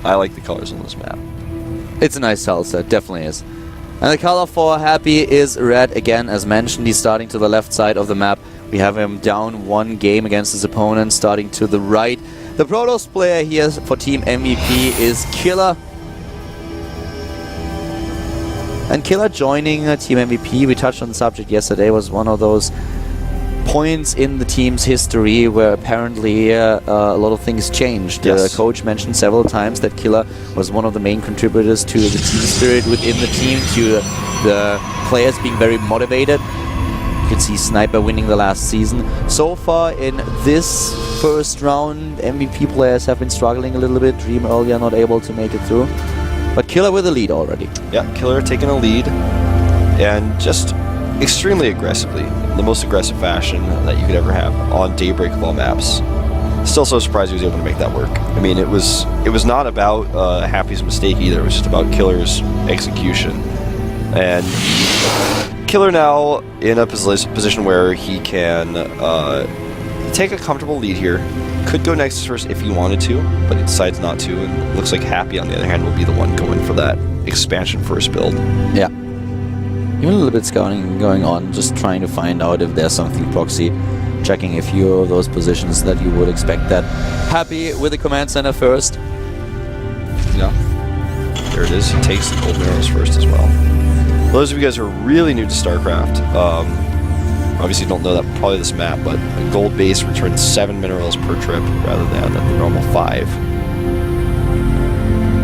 I like the colors on this map. It's a nice tile set, definitely is. And the color for Happy is red again, as mentioned. He's starting to the left side of the map. We have him down 1 game against his opponent, starting to the right. The Protoss player here for Team MVP is Killer. And Killer joining Team MVP, we touched on the subject yesterday, was one of those points in the team's history where apparently a lot of things changed. Yes. The coach mentioned several times that Killer was one of the main contributors to the team spirit within the team, to the players being very motivated. You could see Sniper winning the last season. So far in this first round, MVP players have been struggling a little bit. Dream earlier not able to make it through. But Killer with a lead already. Yeah, Killer taking a lead, and just extremely aggressively, the most aggressive fashion that you could ever have on Daybreak of all maps. Still so surprised he was able to make that work. I mean, it was not about Happy's mistake either. It was just about Killer's execution. And Killer now in a position where he can take a comfortable lead here. Could go next first if he wanted to, but he decides not to, and it looks like Happy, on the other hand, will be the one going for that expansion first build. Yeah. Even a little bit scouting going on, just trying to find out if there's something proxy, checking a few of those positions that you would expect that. Happy with the command center first. Yeah. There it is. He takes the gold arrows first as well. Those of you guys who are really new to StarCraft, obviously don't know that probably this map, but a gold base returns 7 minerals per trip rather than the normal 5.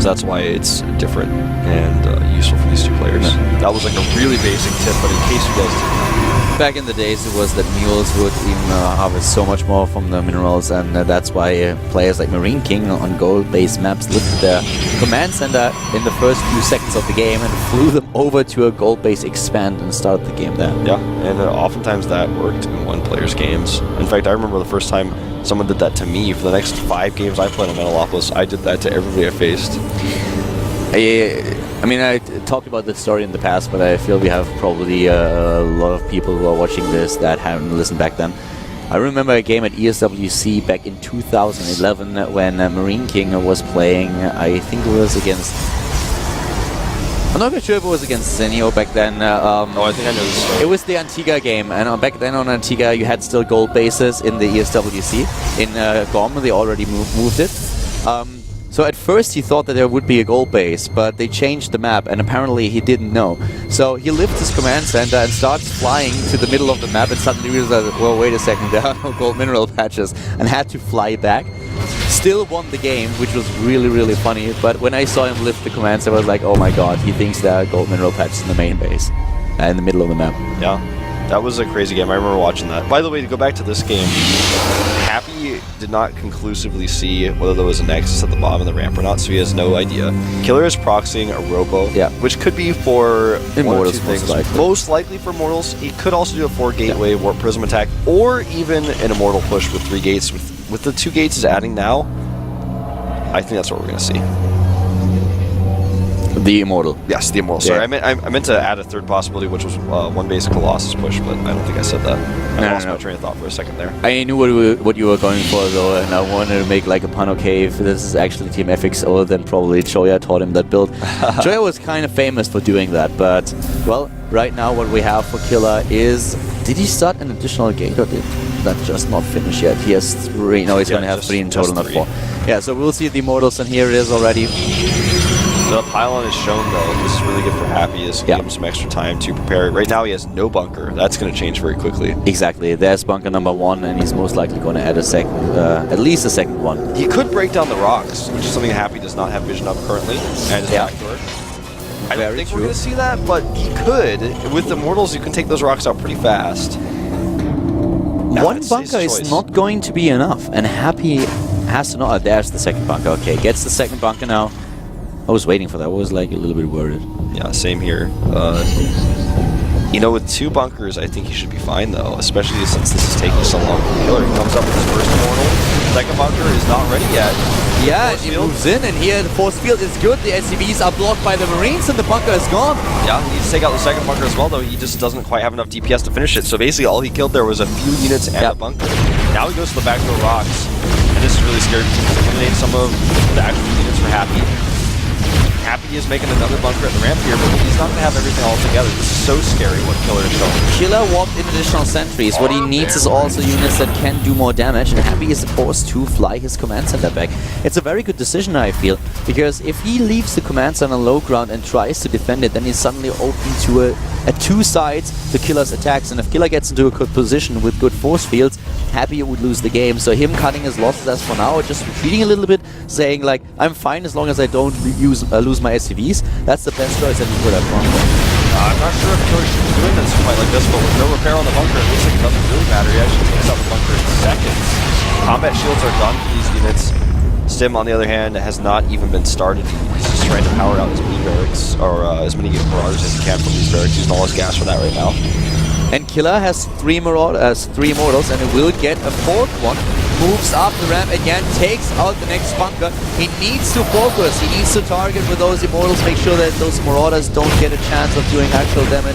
So that's why it's different and useful for these two players. Yeah. That was like a really basic tip, but in case you guys didn't know. Back in the days it was that mules would even harvest so much more from the minerals, and that's why players like Marine King on gold-based maps lifted their command center in the first few seconds of the game and flew them over to a gold-based expand and started the game there. Yeah, and oftentimes that worked in one player's games. In fact, I remember the first time someone did that to me. For the next 5 games I played on Metalopolis, I did that to everybody I faced. I mean, I talked about this story in the past, but I feel we have probably a lot of people who are watching this that haven't listened back then. I remember a game at ESWC back in 2011 when Marine King was playing, I think it was against... I'm not sure if it was against Zenio back then. I think I know this story. It was the Antigua game, and back then on Antigua you had still gold bases in the ESWC. In GOM they already moved it. So at first he thought that there would be a gold base, but they changed the map, and apparently he didn't know. So he lifts his command center and starts flying to the middle of the map and suddenly realizes, well, wait a second, there are no gold mineral patches, and had to fly back. Still won the game, which was really, really funny, but when I saw him lift the command center, I was like, oh my god, he thinks there are gold mineral patches in the main base, in the middle of the map. Yeah, that was a crazy game. I remember watching that. By the way, to go back to this game, Happy did not conclusively see whether there was a Nexus at the bottom of the ramp or not, so he has no idea. Killer is proxying a Robo, which could be for Immortals, one or two things. Most likely for Immortals. He could also do a 4-gateway Warp Prism attack, or even an Immortal push with 3 gates. With the 2 gates he's adding now, I think that's what we're going to see. The Immortal. Yes, the Immortal. Sorry, I meant to add a 3rd possibility, which was 1 basic Colossus push, but I don't think I said that. I lost my train of thought for a second there. I knew what you were going for, though, and I wanted to make like a pun. Okay, if this is actually Team FXO, then probably Choya taught him that build. Choya was kind of famous for doing that, but, well, right now what we have for Killer is... Did he start an additional gate, or did that just not finish yet? He has 3. No, he's going to have 3 in total, not 4. Yeah, so we'll see the Immortals, and here it is already. The pylon is shown, though. This is really good for Happy. This gives him some extra time to prepare. Right now he has no bunker. That's going to change very quickly. Exactly. There's bunker number 1, and he's most likely going to add a second, at least a second one. He could break down the rocks, which is something Happy does not have vision of currently, and his backdoor. I don't think we're going to see that, but he could. With the Immortals, you can take those rocks out pretty fast. One bunker is not going to be enough, and Happy has to know. Oh, there's the second bunker. Okay, gets the second bunker now. I was waiting for that. I was like a little bit worried. Yeah, same here. You know, with 2 bunkers, I think he should be fine, though, especially since this is taking so long. Killer comes up with his first Immortal. Second bunker is not ready yet. Yeah, he moves in, and here the force field is good. The SCVs are blocked by the Marines, and the bunker is gone. Yeah, he needs to take out the second bunker as well, though. He just doesn't quite have enough DPS to finish it. So basically, all he killed there was a few units and a bunker. Now he goes to the backdoor rocks, and this is really scary because he's eliminating some of the actual units for Happy. Happy is making another bunker at the ramp here, but he's not going to have everything all together. This is so scary what Killer is showing. Killer warped in additional sentries. What he needs is also units that can do more damage, and Happy is forced to fly his command center back. It's a very good decision, I feel, because if he leaves the command center on low ground and tries to defend it, then he's suddenly open to a two sides to Killer's attacks, and if Killer gets into a good position with good force fields, Happy would lose the game. So him cutting his losses as for now, just retreating a little bit, saying like, I'm fine as long as I don't lose my SCVs. That's the best choice that he could have gone for. I'm not sure if Killer should be doing this quite like this, but with no repair on the bunker, it looks like it doesn't really matter. He actually takes out the bunker in seconds. Combat shields are done for these units. Stim, on the other hand, has not even been started. He's just trying to power out as many barracks, or as many marauders as he can from these barracks, using all his gas for that right now. And Killer has three immortals, and it will get a fourth one. Moves up the ramp again, takes out the next bunker. He needs to focus, he needs to target with those immortals, make sure that those marauders don't get a chance of doing actual damage.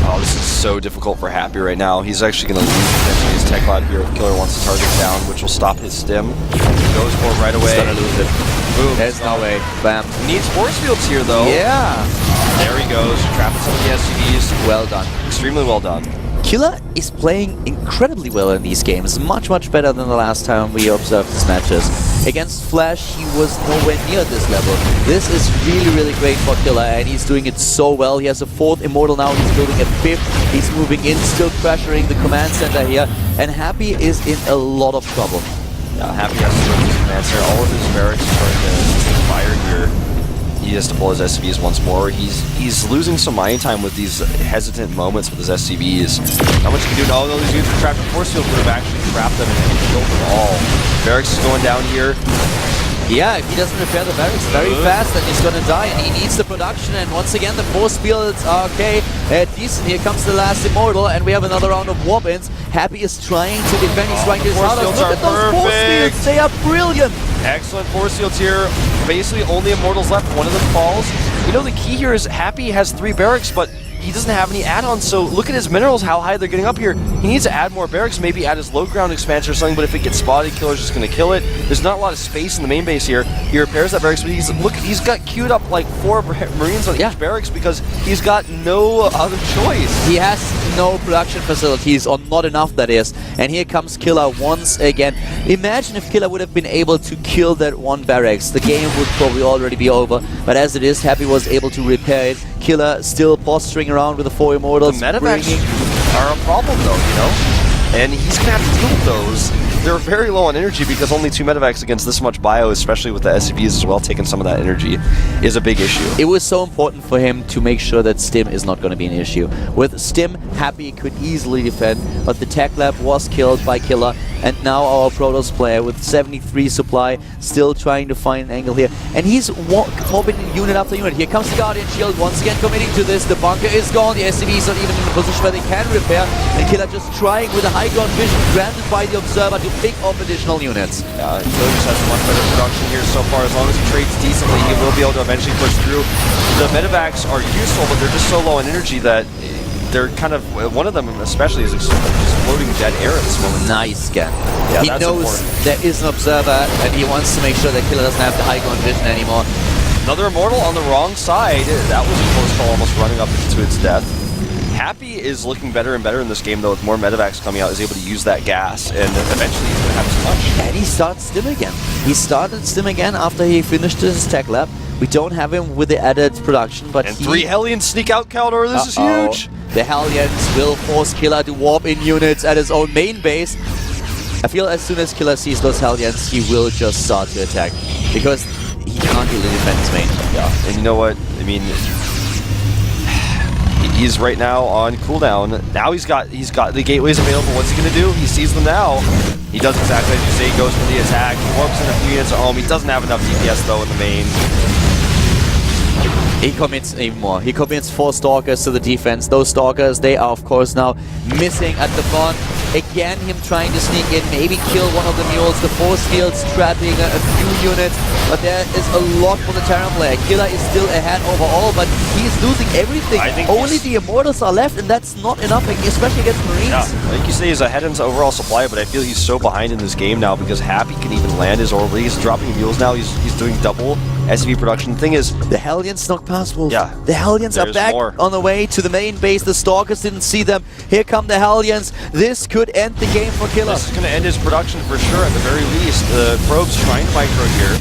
Oh, this is so difficult for Happy right now. He's actually going to lose potentially his tech lab here if Killer wants to target down, which will stop his stim. He goes for it right away. He's going to lose it. Boom. There's no way. Bam. He needs force fields here, though. Yeah. There he goes, trapping some of the SCVs. Well done. Extremely well done. Killer is playing incredibly well in these games, much better than the last time we observed his matches. Against Flash, he was nowhere near this level. This is really great for Killer, and he's doing it so well. He has a fourth immortal now, he's building a fifth, he's moving in, still pressuring the command center here, and Happy is in a lot of trouble. Yeah, Happy has to go to his command center. All of his barracks are starting to fire here. He has to pull his SCVs once more. He's losing some mining time with these hesitant moments with his SCVs. Not much he can do. No, these units are trapped in force field would have actually trapped them and killed them all. Barracks is going down here. Yeah, if he doesn't repair the barracks very fast, then he's gonna die, and he needs the production, and once again the force fields are okay, decent. Here comes the last immortal, and we have another round of warp-ins. Happy is trying to defend, he's trying to force fields Look at those force fields, they are brilliant! Excellent force fields here. Basically only immortals left, one of them falls. You know, the key here is Happy has 3 barracks, but he doesn't have any add-ons, so look at his minerals, how high they're getting up here. He needs to add more barracks, maybe add his low ground expansion or something, but if it gets spotted, Killer's just going to kill it. There's not a lot of space in the main base here. He repairs that barracks, but he's got queued up like 4 Marines on each barracks because he's got no other choice. He has no production facilities, or not enough that is, and here comes Killer once again. Imagine if Killer would have been able to kill that one barracks. The game would probably already be over, but as it is, Happy was able to repair it. Killer still posturing around with the 4 immortals. The medevacs are a problem though, you know? And he's going to have to deal with those. They're very low on energy because only 2 medevacs against this much bio, especially with the SCVs as well, taking some of that energy, is a big issue. It was so important for him to make sure that Stim is not going to be an issue. With Stim, Happy could easily defend, but the tech lab was killed by Killer, and now our Protoss player with 73 supply, still trying to find an angle here. And he's mobbing unit after unit. Here comes the Guardian Shield, once again committing to this. The bunker is gone, the SCV is not even in a position where they can repair, and Killer just trying with a high ground vision granted by the Observer to pick off additional units. Killer just has much better production here so far. As long as he trades decently, he will be able to eventually push through. The medevacs are useful, but they're just so low on energy that they're kind of, one of them especially is just floating dead air at this moment. Nice scan. Yeah, he knows there is an Observer, and he wants to make sure that Killer doesn't have the high ground vision anymore. Another immortal on the wrong side. That was a close call, almost running up into its death. Happy is looking better and better in this game, though, with more medevacs coming out, is able to use that gas, and eventually he's going to have too much. And he starts Stim again. He started Stim again after he finished his tech lab. We don't have him with the added production, but and 3 Hellions sneak out counter. This is huge. The Hellions will force Killer to warp in units at his own main base. I feel as soon as Killer sees those Hellions, he will just start to attack, because he can't really defend his main. Yeah, and you know what? I mean, he's right now on cooldown. Now he's got the gateways available. What's he gonna do? He sees them now. He does exactly as you say. He goes for the attack. He warps in a few units at home. He doesn't have enough DPS though in the main. He commits even more. He commits 4 Stalkers to the defense. Those Stalkers, they are of course now missing at the front. Again, him trying to sneak in, maybe kill one of the mules. The force fields trapping a few units, but there is a lot for the Terran player. Killer is still ahead overall, but he's losing everything. Only the Immortals are left, and that's not enough, especially against Marines. Yeah, like you say, he's ahead in his overall supply, but I feel he's so behind in this game now because Happy can even land his orbital. He's dropping mules now. He's doing double SCV production. The thing is, the Hellions snuck past Wolf. Yeah, the Hellions are back on the way to the main base. The Stalkers didn't see them. Here come the Hellions. This could end the game for Killer. This is going to end his production for sure at the very least. The Probe's trying to micro here.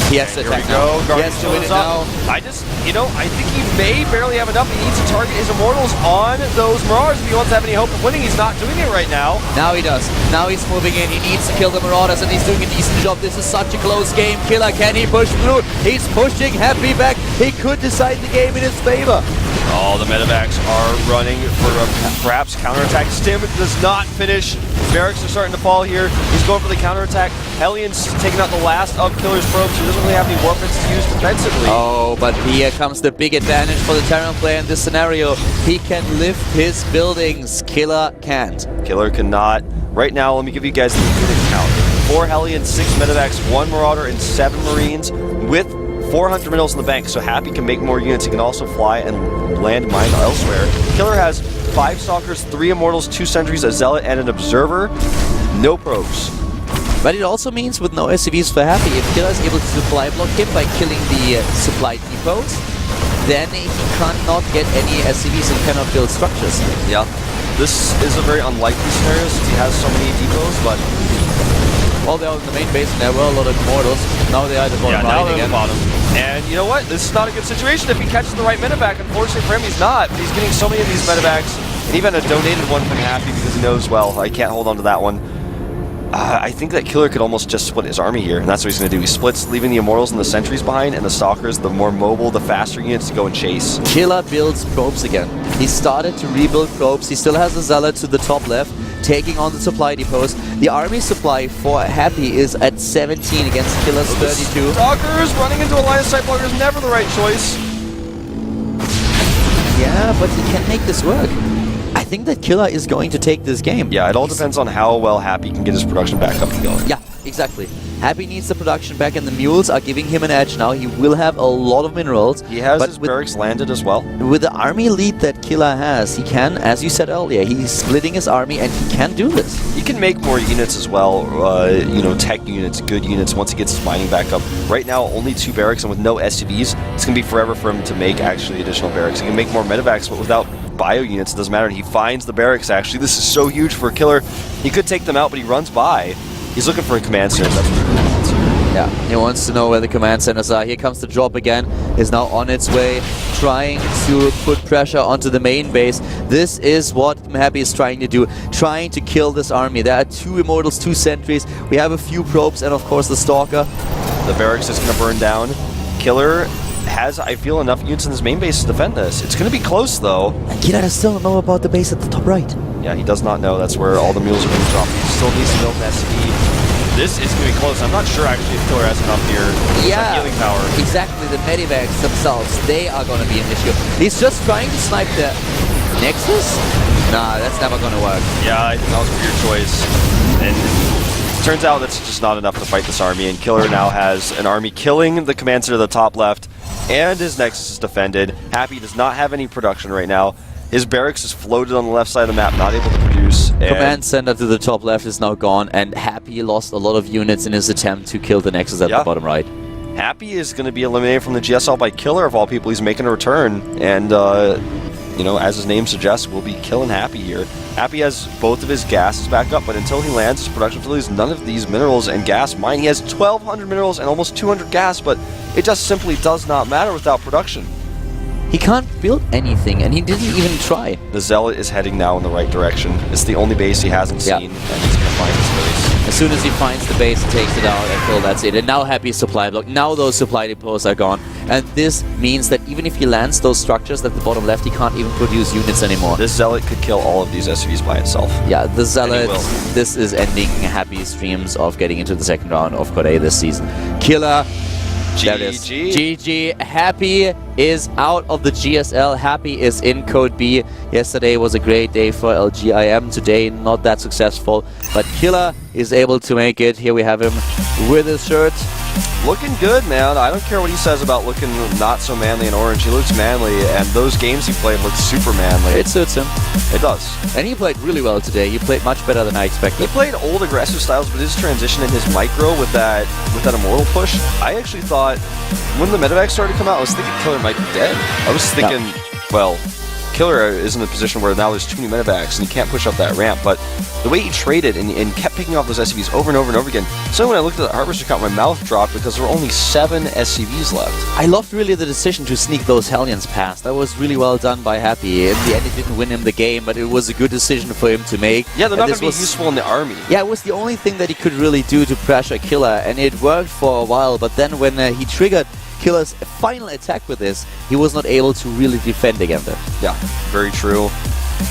He has to attack now. He has to win it now. I think he may barely have enough. He needs to target his Immortals on those Marauders if he wants to have any hope of winning. He's not doing it right now. Now he does. Now he's moving in. He needs to kill the Marauders, and he's doing a decent job. This is such a close game. Killer, can he push through? He's pushing Happy back. He could decide the game in his favor. Oh, the medevacs are running for a perhaps counterattack. Stim does not finish. Barracks are starting to fall here. He's going for the counterattack. Hellions taking out the last of Killer's probes. He doesn't really have any weapons to use defensively. Oh, but here comes the big advantage for the Terran player in this scenario. He can lift his buildings. Killer can't. Killer cannot. Right now, let me give you guys the unit count. 4 Hellions, 6 medevacs, 1 Marauder, and 7 Marines with 400 minerals in the bank, so Happy can make more units. He can also fly and land mines elsewhere. Killer has 5 Stalkers, 3 Immortals, 2 Sentries, a Zealot, and an Observer. No probes. But it also means with no SCVs for Happy, if Killer is able to supply block him by killing the supply depots, then he cannot get any SCVs and cannot build structures. Yeah, this is a very unlikely scenario since he has so many depots, but... Well, they're in the main base and there were a lot of Immortals. Now they are at the bottom right again. The bottom. And you know what? This is not a good situation if he catches the right medevac. Unfortunately for him, he's not. He's getting so many of these medevacs. And even a donated one from Happy because he knows, well, I can't hold on to that one. I think that Killer could almost just split his army here, and that's what he's going to do. He splits, leaving the Immortals and the Sentries behind, and the Stalkers, the more mobile, the faster units to go and chase. Killer builds probes again. He started to rebuild probes. He still has a Zealot to the top left, taking on the supply depots. The army supply for Happy is at 17 against Killer's 32. Stalkers running into a line of sight blocker is never the right choice. Yeah, but he can make this work. I think that Killer is going to take this game. Yeah, it all depends on how well Happy can get his production back up and going. Yeah, exactly. Happy needs the production back, and the mules are giving him an edge now. He will have a lot of minerals. He has his barracks landed as well. With the army lead that Killer has, he can, as you said earlier, he's splitting his army, and he can do this. He can make more units as well, you know, tech units, good units, once he gets his mining back up. Right now, only 2 barracks, and with no SCVs, it's going to be forever for him to make actually additional barracks. He can make more medevacs, but without bio units, it doesn't matter. He finds the barracks, actually. This is so huge for Killer. He could take them out, but he runs by. He's looking for a command center. That's what he wants. Yeah, he wants to know where the command centers are. Here comes the drop again. Is now on its way, trying to put pressure onto the main base. This is what Happy is trying to do, trying to kill this army. There are 2 Immortals, 2 Sentries. We have a few probes, and of course the Stalker. The barracks is going to burn down. Killer has, I feel, enough units in his main base to defend this. It's going to be close, though. And Killer does still know about the base at the top right. Yeah, he does not know. That's where all the mules are going to drop. He still needs to build an SCV. This is going to be close. I'm not sure, actually, if Killer has enough here. Yeah, healing power. Exactly. The medevacs themselves, they are going to be an issue. He's just trying to snipe the Nexus? Nah, that's never going to work. Yeah, I think that was a weird choice. And it turns out that's just not enough to fight this army, and Killer now has an army killing the command center to the top left, and his Nexus is defended. Happy does not have any production right now. His barracks is floated on the left side of the map, not able to produce. Command center to the top left is now gone, and Happy lost a lot of units in his attempt to kill the Nexus at the bottom right. Happy is going to be eliminated from the GSL by Killer, of all people. He's making a return, and, you know, as his name suggests, we'll be killing Happy here. Happy has both of his gases back up, but until he lands his production facilities, none of these minerals and gas mine. He has 1,200 minerals and almost 200 gas, but it just simply does not matter without production. He can't build anything, and he didn't even try. The Zealot is heading now in the right direction. It's the only base he hasn't seen, and he's going to find his base. As soon as he finds the base, he takes it out, and Phil, that's it. And now Happy's supply block. Now those supply depots are gone. And this means that even if he lands those structures at the bottom left, he can't even produce units anymore. This Zealot could kill all of these SCVs by itself. Yeah, the Zealot, this is ending Happy's dreams of getting into the second round of Core A this season. Killer There it is. GG. GG. Happy is out of the GSL. Happy is in Code B. Yesterday was a great day for LGIM. Today, not that successful. But Killer is able to make it. Here we have him with his shirt. Looking good, man. I don't care what he says about looking not so manly in orange. He looks manly, and those games he played looked super manly. It suits him. It does. And he played really well today. He played much better than I expected. He played old aggressive styles, but his transition in his micro with that Immortal push, I actually thought when the medevac started to come out, I was thinking Killer might be dead. I was thinking, well, Killer is in a position where now there's too many medevacs and he can't push up that ramp, but the way he traded and kept picking off those SCVs over and over and over again, so when I looked at the Harvester count, my mouth dropped because there were only 7 SCVs left. I loved really the decision to sneak those Hellions past. That was really well done by Happy. In the end, it didn't win him the game, but it was a good decision for him to make. Yeah, they're not going to be useful in the army. Yeah, it was the only thing that he could really do to pressure Killer, and it worked for a while, but then when he triggered Killer's final attack with this, he was not able to really defend against it. Yeah, very true.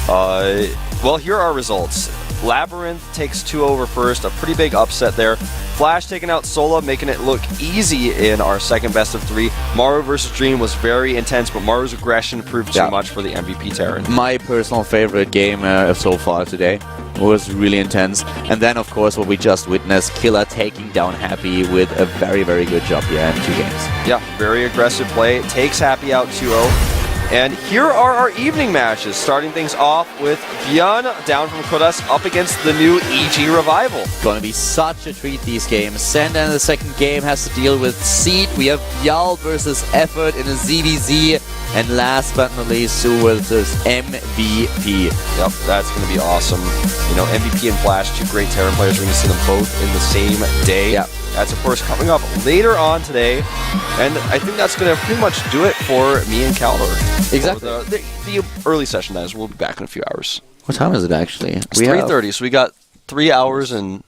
Well, here are our results. Labyrinth takes 2 over first, a pretty big upset there. Flash taking out Sola, making it look easy in our second best of 3. Maru versus Dream was very intense, but Maru's aggression proved too much for the MVP Terran. My personal favorite game so far today. It was really intense. And then, of course, what we just witnessed, Killer taking down Happy with a very, very good job here in 2 games. Yeah, very aggressive play. Takes Happy out 2-0. And here are our evening matches, starting things off with Björn down from Kodas up against the new EG Revival. Gonna be such a treat, these games. Senda in the second game has to deal with Seed. We have Yal versus Effort in a ZVZ. And last but not least, Sue versus MVP. Yep, that's going to be awesome. You know, MVP and Flash, 2 great Terran players. We're going to see them both in the same day. Yeah. That's, of course, coming up later on today. And I think that's going to pretty much do it for me and Caldor. Exactly. The early session, that is. We'll be back in a few hours. What time is it, actually? It's 3:30, so we got 3 hours and...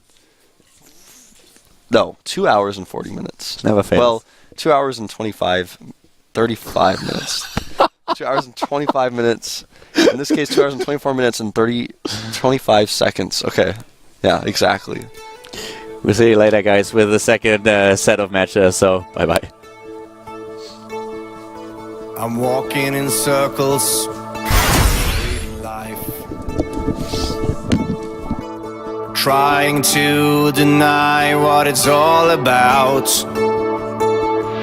No, 2 hours and 40 minutes. Never fails. Well, 2 hours and 35 minutes. 2 hours and 25 minutes. In this case, 2 hours and 24 minutes and 25 seconds. Okay. Yeah, exactly. We'll see you later, guys, with the second set of matches. So, bye-bye. I'm walking in circles. Life. Trying to deny what it's all about.